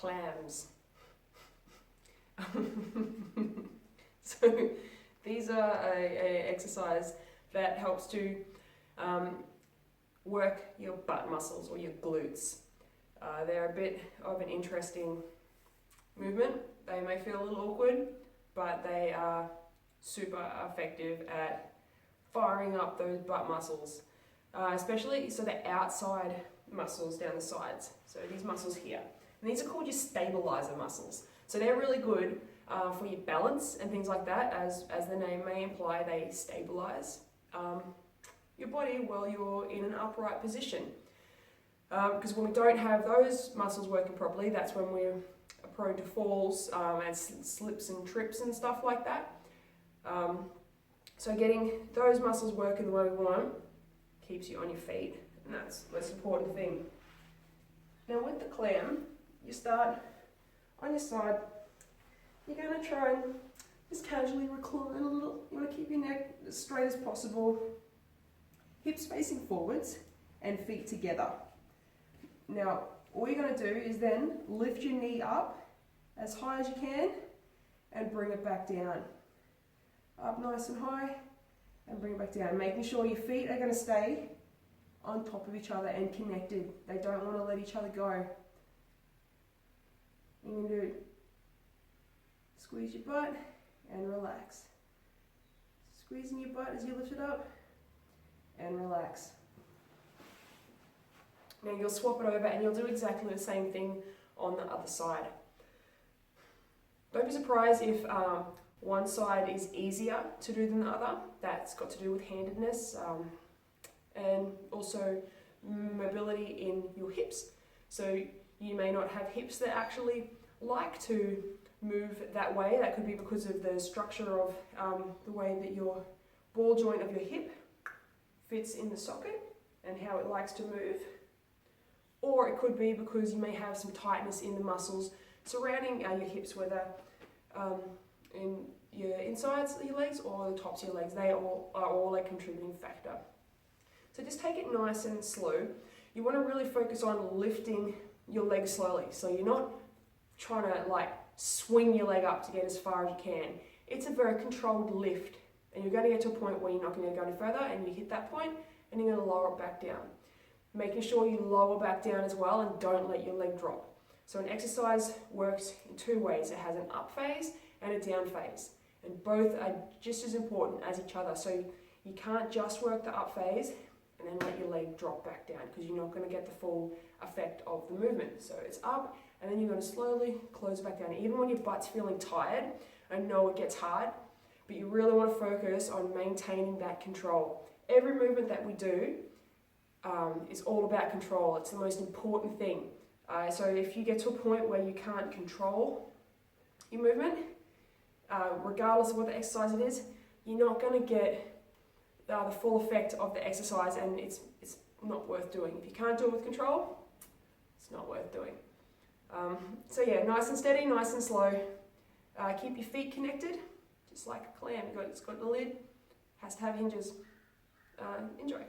clams. So these are a exercise that helps to work your butt muscles or your glutes. They're a bit of an interesting movement. They may feel a little awkward, but they are super effective at firing up those butt muscles, especially so the outside muscles down the sides. So these muscles here. And these are called your stabilizer muscles. So they're really good for your balance and things like that. As the name may imply, they stabilize your body while you're in an upright position. Because when we don't have those muscles working properly, that's when we're prone to falls and slips and trips and stuff like that. So getting those muscles working the way we want keeps you on your feet, and that's the most important thing. Now with the clam, you start on your side. You're going to try and just casually recline a little. You want to keep your neck as straight as possible, hips facing forwards and feet together. Now all you're going to do is then lift your knee up as high as you can and bring it back down. Up nice and high and bring it back down, making sure your feet are going to stay on top of each other and connected. They don't want to let each other go. You can do squeeze your butt and relax. Squeezing your butt as you lift it up and relax. Now you'll swap it over and you'll do exactly the same thing on the other side. Don't be surprised if one side is easier to do than the other. That's got to do with handedness and also mobility in your hips. So you may not have hips that actually like to move that way. That could be because of the structure of the way that your ball joint of your hip fits in the socket and how it likes to move. Or it could be because you may have some tightness in the muscles surrounding your hips, whether in your insides of your legs or the tops of your legs. They are all a contributing factor. So just take it nice and slow. You want to really focus on lifting your leg slowly. So you're not trying to like swing your leg up to get as far as you can. It's a very controlled lift, and you're going to get to a point where you're not going to go any further, and you hit that point and you're going to lower it back down. Making sure you lower back down as well and don't let your leg drop. So an exercise works in two ways. It has an up phase and a down phase, and both are just as important as each other. So you can't just work the up phase and then let your leg drop back down, because you're not going to get the full effect of the movement. So it's up, and then you're going to slowly close it back down. Even when your butt's feeling tired, I know it gets hard, but you really want to focus on maintaining that control. Every movement that we do is all about control. It's the most important thing. So if you get to a point where you can't control your movement, regardless of what the exercise it is, you're not going to get the full effect of the exercise, and it's not worth doing. If you can't do it with control, it's not worth doing. So yeah, nice and steady, nice and slow. Keep your feet connected, just like a clam. It's got the lid, has to have hinges. Enjoy.